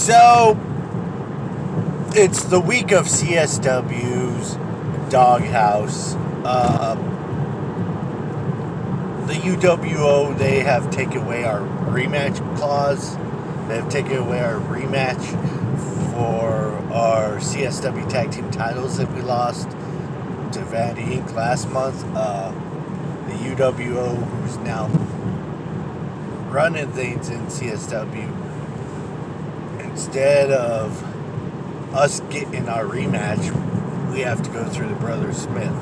So, it's the week of CSW's Doghouse. The UWO, they have taken away our rematch clause. They have taken away our rematch for our CSW tag team titles that we lost to Vanity Inc. last month. The UWO, who's now running things in CSW, instead of us getting our rematch, we have to go through the Brother Smith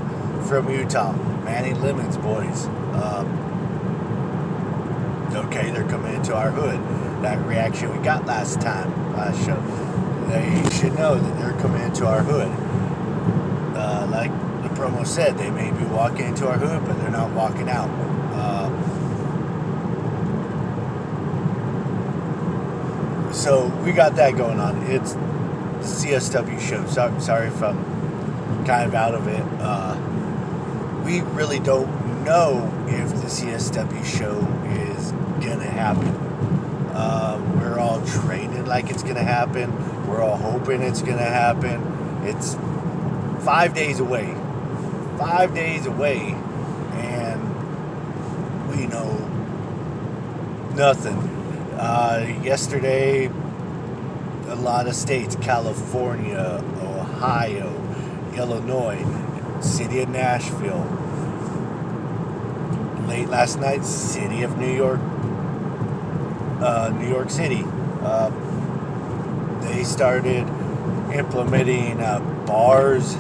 from Utah, Manny Lemon's boys. Okay, they're coming into our hood. That reaction we got last show. They should know that they're coming into our hood. Like the promo said, they may be walking into our hood, but they're not walking out. So we got that going on. It's the CSW show. Sorry if I'm kind of out of it. We really don't know if the CSW show is going to happen. We're all training like it's going to happen. We're all hoping it's going to happen. It's 5 days away. 5 days away. And we know nothing. Yesterday, a lot of states, California, Ohio, Illinois, city of Nashville. Late last night, city of New York City. They started implementing bars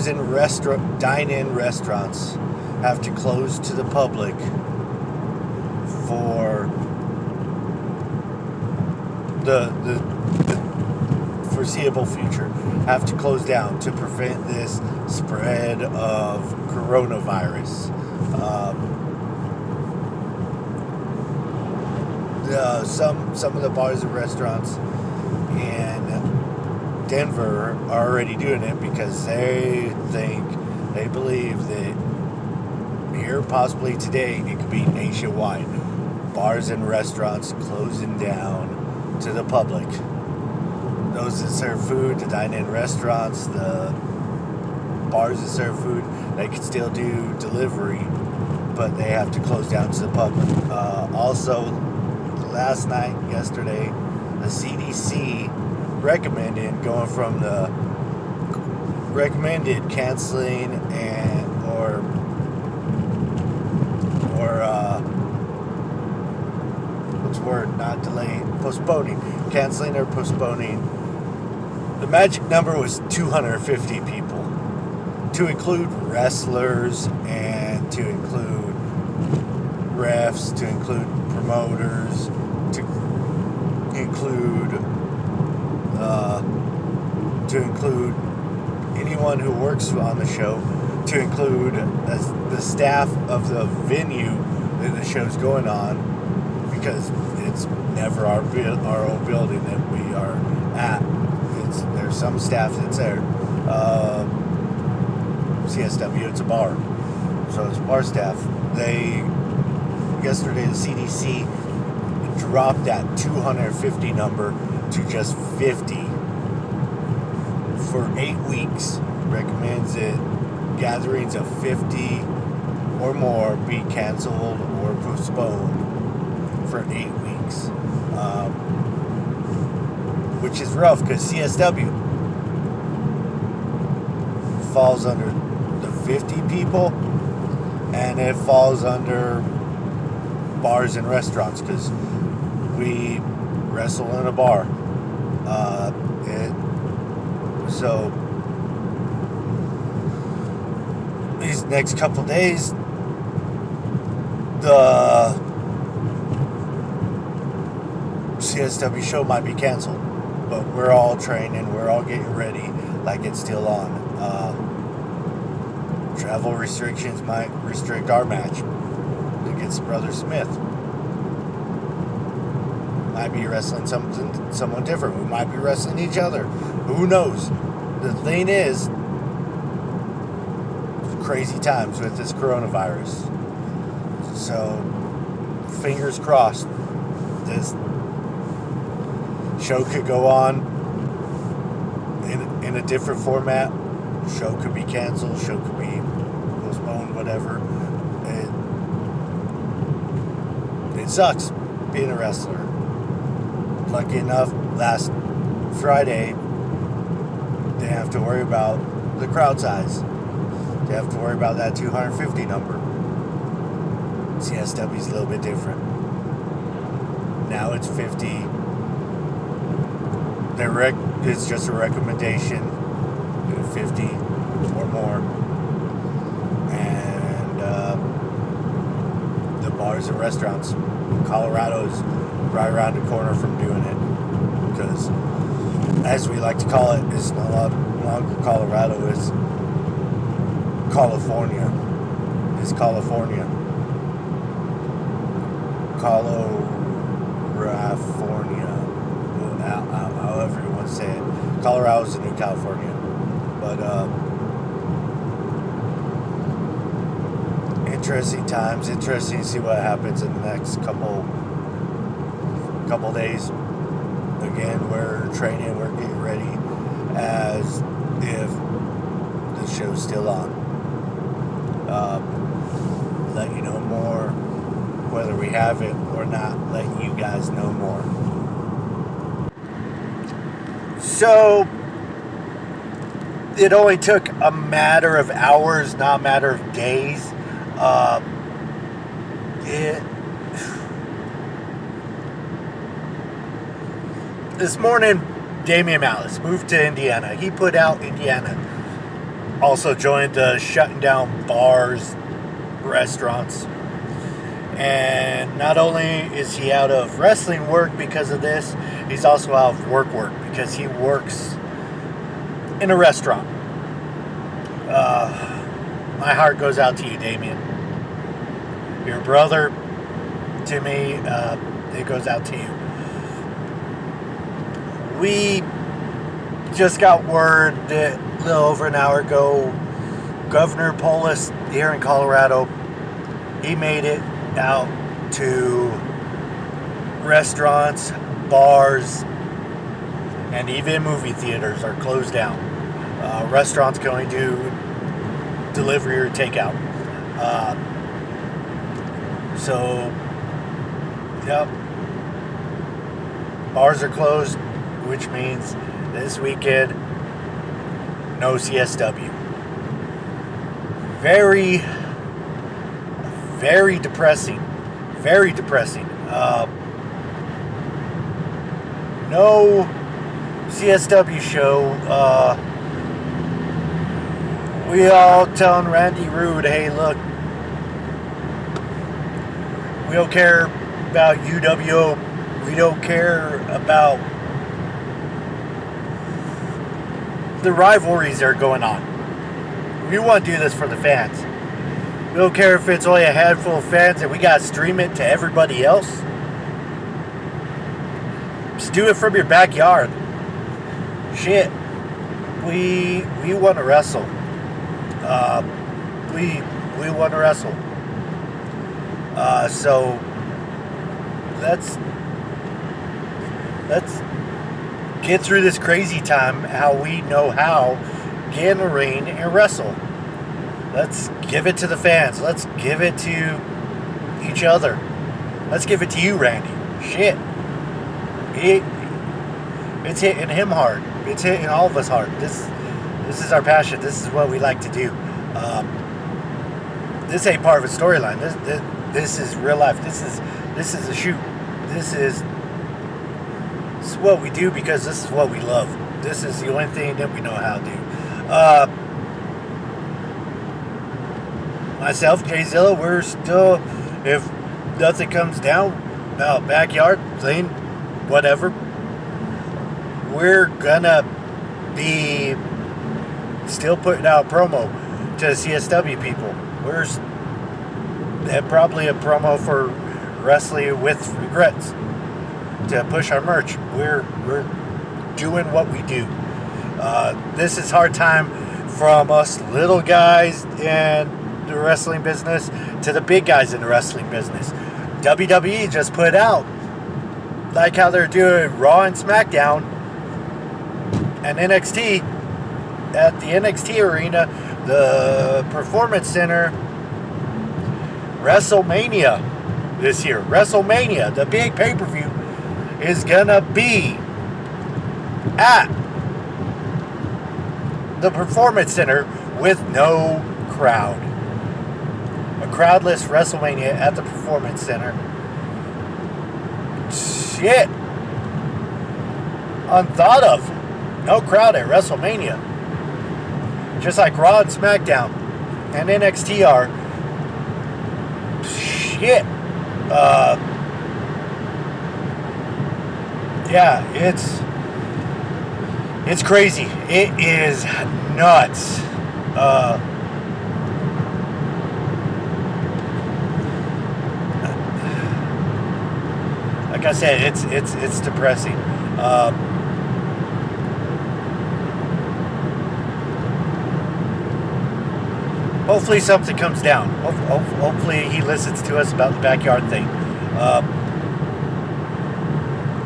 and dine-in restaurants have to close to the public for the foreseeable future. Have to close down to prevent this spread of coronavirus. Some of the bars and restaurants in Denver are already doing it because they believe that here, possibly today, it could be nationwide. Bars and restaurants closing down to the public. Those that serve food, the dine-in restaurants, the bars that serve food, they can still do delivery, but they have to close down to the public. Also, last night, yesterday, the CDC recommended canceling canceling or postponing. The magic number was 250 people, to include wrestlers and to include refs, to include promoters, to include anyone who works on the show, to include the staff of the venue that the show's going on, because it's never our own building that we are at. There's some staff that's there. CSW, it's a bar, so it's bar staff. Yesterday the CDC dropped that 250 number to just 50 for 8 weeks. Recommends that gatherings of 50 or more be canceled or postponed for 8 weeks, which is rough because CSW falls under the 50 people, and it falls under bars and restaurants because we wrestle in a bar. So these next couple days, the CSW show might be canceled, but we're all training, we're all getting ready like it's still on. Travel restrictions might restrict our match against Brother Smith. Might be wrestling someone different. We might be wrestling each other. Who knows? The thing is, crazy times with this coronavirus. So, fingers crossed. Show could go on in a different format. Show could be canceled. Show could be postponed. Whatever. It sucks being a wrestler. Lucky enough, last Friday, they have to worry about the crowd size. They have to worry about that 250 number. CSW is a little bit different. Now it's 50. It's just a recommendation. 50 or more. And the bars and restaurants, Colorado's right around the corner from doing it. Because, as we like to call it, it's no longer Colorado, it's California. It's California. However you want to say it. Colorado's the new California. But, interesting times. Interesting to see what happens in the next couple days. Again, we're training, we're getting ready as if the show's still on. Let you know more, whether we have it or not, let you guys know more. So, it only took a matter of hours, not a matter of days. This morning, Damian Malice moved to Indiana. He put out Indiana. Also joined shutting down bars, restaurants. And not only is he out of wrestling work because of this, he's also out of work because he works in a restaurant. My heart goes out to you, Damian. Your brother, to me, it goes out to you. We just got word that a little over an hour ago, Governor Polis here in Colorado, he made it out to restaurants, bars, and even movie theaters are closed down. Restaurants can only do delivery or takeout. Yep. Bars are closed, which means this weekend, no CSW. Very, very depressing. Very depressing. No CSW show. We all telling Randy Rude, hey, look, we don't care about UWO. We don't care about the rivalries that are going on. We want to do this for the fans. We don't care if it's only a handful of fans and we got to stream it to everybody else. Just do it from your backyard. Shit. We want to wrestle. We want to wrestle. So let's get through this crazy time how we know how, get in the ring and wrestle. Let's give it to the fans. Let's give it to each other. Let's give it to you, Randy. Shit. It's hitting him hard. It's hitting all of us hard. This is our passion. This is what we like to do. This ain't part of a storyline. This is real life. This is a shoot. This is what we do because this is what we love. This is the only thing that we know how to do. Myself, Jay Zilla, we're still, if nothing comes down, backyard thing, whatever, we're gonna be still putting out promo to the CSW people. We're probably a promo for Wrestling with Regrets to push our merch. We're doing what we do. This is hard time from us little guys in the wrestling business to the big guys in the wrestling business. WWE just put out like how they're doing Raw and SmackDown and NXT at the NXT arena, the Performance Center, WrestleMania this year. WrestleMania, the big pay-per-view, is gonna be at the Performance Center with no crowd. A crowdless WrestleMania at the Performance Center. Shit. Unthought of. No crowd at WrestleMania. Just like Raw and SmackDown and NXT are. Shit. Yeah, it's crazy. It is nuts. Like I said, it's depressing. Hopefully something comes down. Hopefully he listens to us about the backyard thing.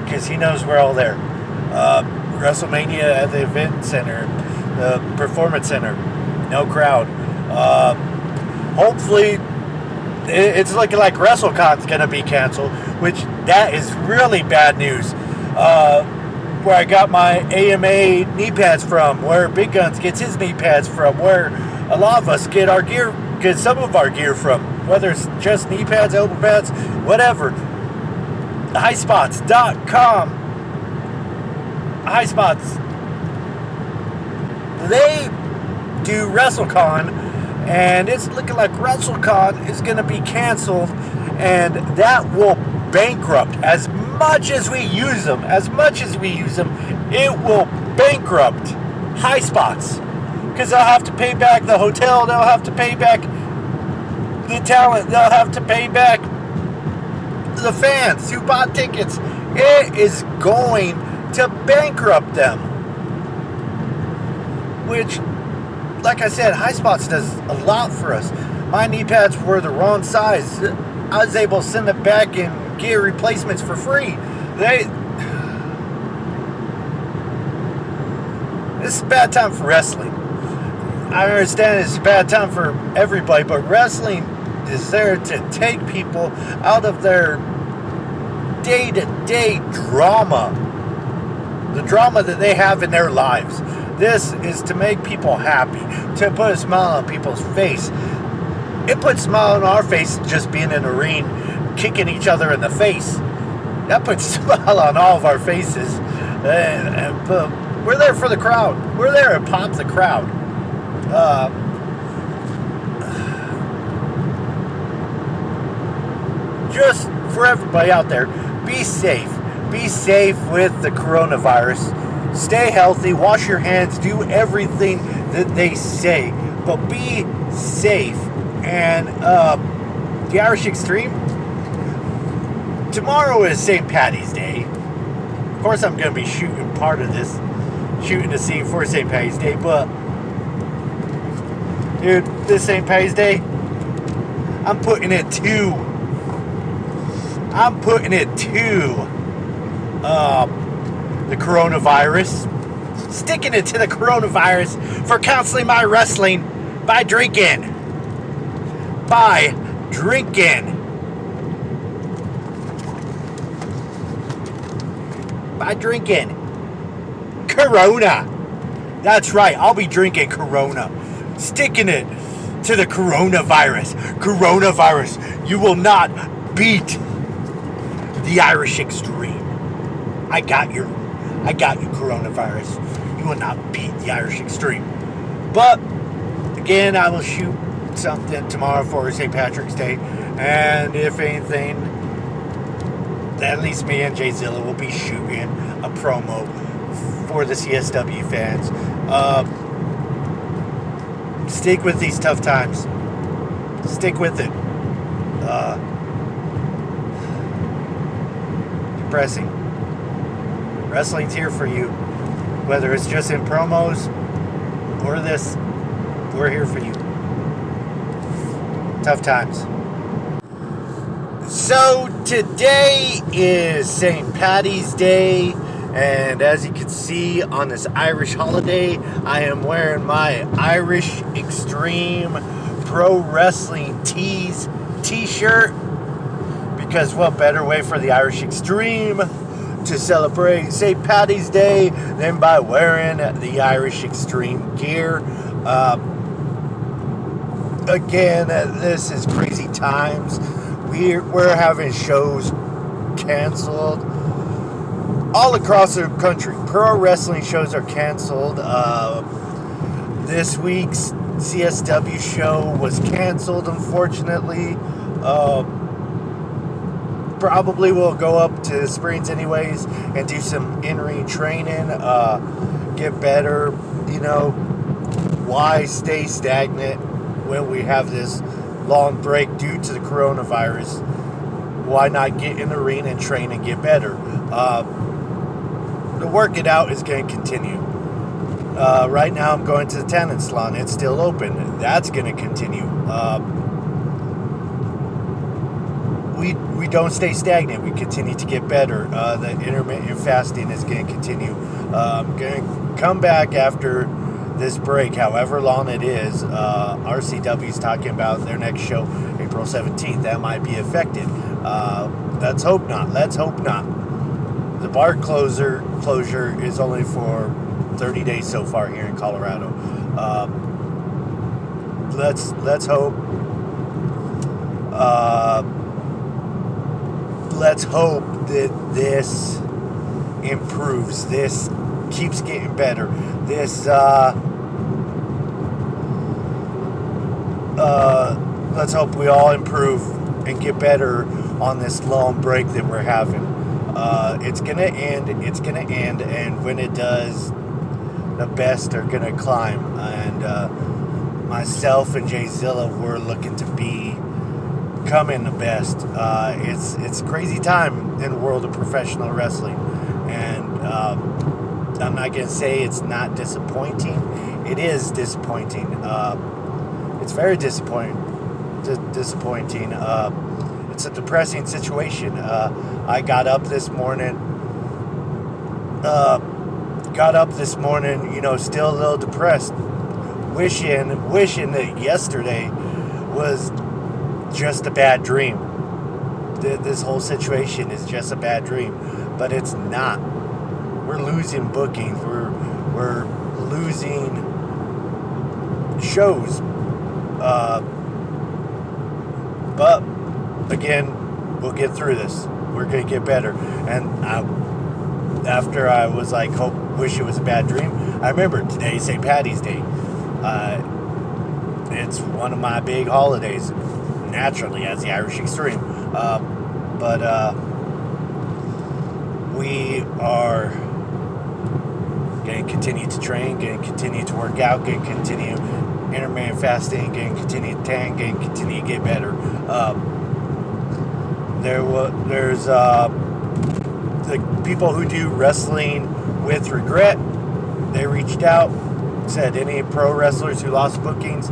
Because he knows we're all there. WrestleMania at the event center, the Performance Center, no crowd. Hopefully it's looking like WrestleCon's going to be canceled, which that is really bad news. Where I got my AMA knee pads from, where Big Guns gets his knee pads from, where a lot of us get some of our gear from, whether it's just knee pads, elbow pads, whatever. Highspots.com. Highspots. They do WrestleCon, and it's looking like WrestleCon is going to be canceled, and that will bankrupt as much as we use them. It will bankrupt Highspots. Because they'll have to pay back the hotel, they'll have to pay back the talent, they'll have to pay back the fans who bought tickets. It is going to bankrupt them. Which, like I said, Highspots does a lot for us. My knee pads were the wrong size. I was able to send them back and get replacements for free. This is a bad time for wrestling. I understand it's a bad time for everybody, but wrestling is there to take people out of their day-to-day drama. The drama that they have in their lives. This is to make people happy, to put a smile on people's face. It puts a smile on our face just being in a ring, kicking each other in the face. That puts a smile on all of our faces. But we're there for the crowd. We're there to pop the crowd. Just for everybody out there, be safe. Be safe with the coronavirus. Stay healthy, wash your hands, do everything that they say, but be safe. And the Irish Xtreme, tomorrow is St. Paddy's Day. Of course I'm going to be shooting the scene for St. Paddy's Day, but dude, this St. Paddy's Day, I'm putting it to the coronavirus. Sticking it to the coronavirus for counseling my wrestling by drinking. Corona. That's right, I'll be drinking Corona. Sticking it to the coronavirus. Coronavirus, you will not beat the Irish Xtreme. I got you, coronavirus. You will not beat the Irish Xtreme. But, again, I will shoot something tomorrow for St. Patrick's Day. And if anything, at least me and Jay Zilla will be shooting a promo for the CSW fans. Stick with these tough times. Stick with it. Depressing. Wrestling's here for you. Whether it's just in promos or this, we're here for you. Tough times. So today is St. Paddy's Day, and as you can see on this Irish holiday, I am wearing my Irish Xtreme Pro Wrestling Tees t-shirt, because what better way for the Irish Xtreme to celebrate St. Paddy's Day than by wearing the Irish Xtreme gear. Again, this is crazy times. We're having shows canceled all across the country. Pro wrestling shows are canceled. This week's CSW show was canceled, unfortunately. Probably will go up to Springs anyways and do some in-ring training, get better. You know, why stay stagnant when we have this long break due to the coronavirus? Why not get in the ring and train and get better? The work it out is going to continue. Right now I'm going to the tanning salon. It's still open. That's going to continue. We don't stay stagnant. We continue to get better. The intermittent fasting is going to continue. I'm going to come back after this break, however long it is. RCW is talking about their next show, April 17th. That might be affected. Let's hope not. Let's hope not. The bar closure is only for 30 days so far here in Colorado. Let's hope. Let's hope that this improves. This keeps getting better. This let's hope we all improve and get better on this long break that we're having. It's gonna end. It's gonna end, and when it does, the best are gonna climb. And myself and Jay Zilla, we're looking to becoming the best. It's a crazy time in the world of professional wrestling, and I'm not gonna say it's not disappointing. It is disappointing. It's very disappointing. It's a depressing situation. I got up this morning. You know, still a little depressed, wishing that yesterday was just a bad dream. This whole situation is just a bad dream, but it's not. We're losing bookings. We're losing shows. But again, we'll get through this. We're gonna get better. And after I was like, wish it was a bad dream, I remember today's St. Paddy's Day. It's one of my big holidays, naturally, as the Irish Xtreme. But we are going to continue to train, going to continue to work out, going to continue intermittent fasting, going to continue to tan, going to continue to get better. There's the people who do wrestling with regret. They reached out, said any pro wrestlers who lost bookings,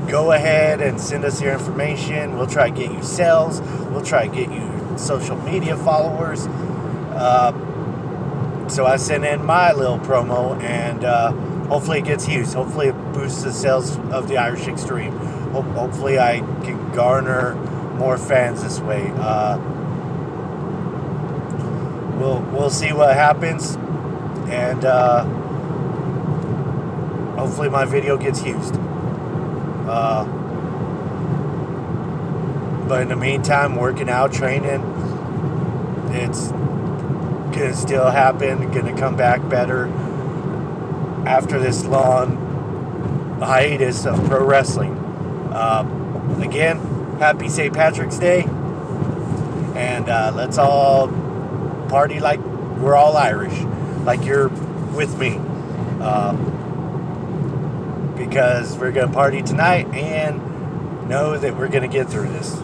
go ahead and send us your information. We'll try to get you sales. We'll try to get you social media followers. So I sent in my little promo, and hopefully it gets used. Hopefully it boosts the sales of the Irish Xtreme. Hopefully I can garner more fans this way. We'll see what happens, and hopefully my video gets used. But in the meantime, working out, training, it's gonna still happen. Gonna come back better after this long hiatus of pro wrestling. Again, happy St. Patrick's Day, and let's all party like we're all Irish, like you're with me, because we're gonna party tonight and know that we're gonna get through this.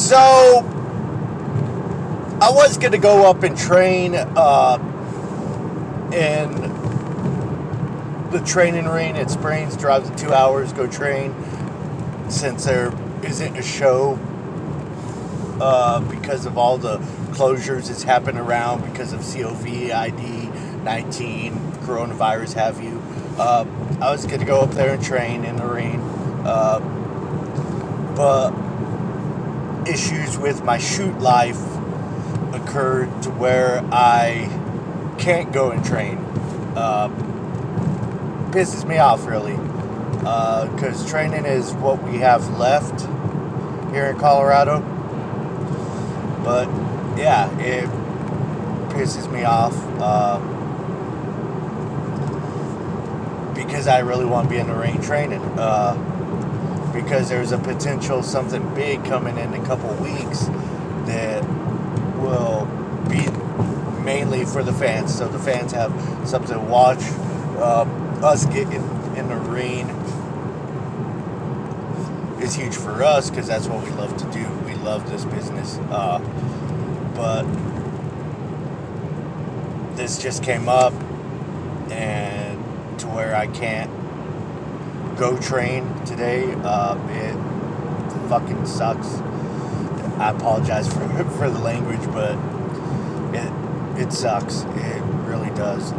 So I was gonna go up and train in the training range at Springs. Drive the 2 hours, go train. Since there isn't a show because of all the closures that's happened around because of COVID-19, coronavirus, have you. I was going to go up there and train in the rain, but issues with my shoot life occurred to where I can't go and train. Pisses me off, really, because training is what we have left here in Colorado. But yeah, it pisses me off because I really want to be in the rain training, because there's a potential something big coming in a couple weeks that will be mainly for the fans, so the fans have something to watch. Us getting in the rain is huge for us because that's what we love to do. We love this business, but this just came up, and to where I can't go train today. It fucking sucks. I apologize for the language, but it sucks. It really does.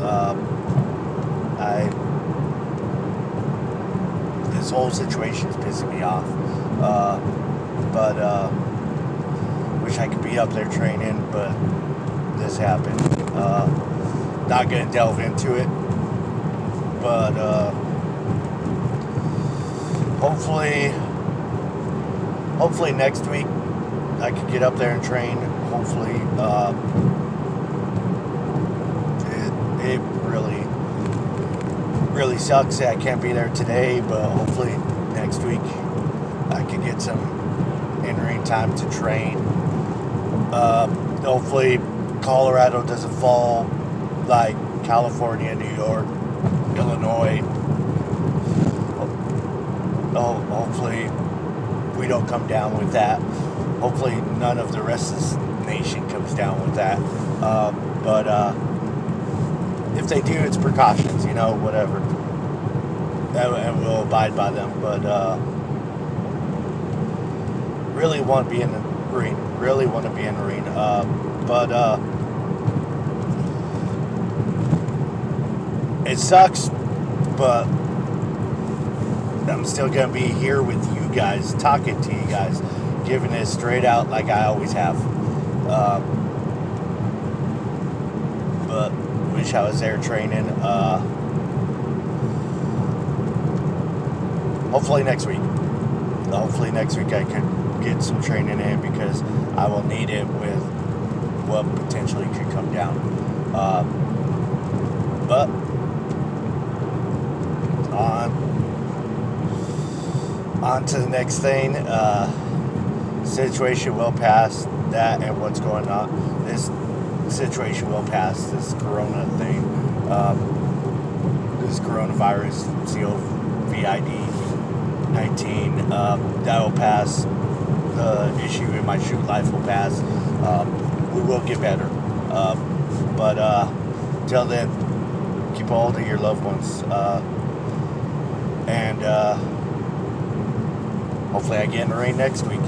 This whole situation is pissing me off. But wish I could be up there training, but this happened. Not gonna delve into it, but hopefully next week I can get up there and train. Hopefully, it really sucks that I can't be there today, but hopefully next week I can get some in-ring time to train. Hopefully Colorado doesn't fall like California, New York, Illinois. Hopefully we don't come down with that. Hopefully none of the rest of the nation comes down with that. But if they do, it's precautions, whatever. And we'll abide by them. But really want to be in the ring. Really want to be in the ring. But it sucks, but I'm still going to be here with you guys, talking to you guys, giving it straight out like I always have. But wish I was there training. Hopefully next week I could get some training in, because I will need it with what potentially could come down. But on to the next thing. Situation will pass. That and what's going on. This situation will pass. This corona thing. This coronavirus, COVID-19, that will pass. The issue in my shoot life will pass. We will get better. But till then, keep hold of your loved ones. And hopefully I get in the rain next week.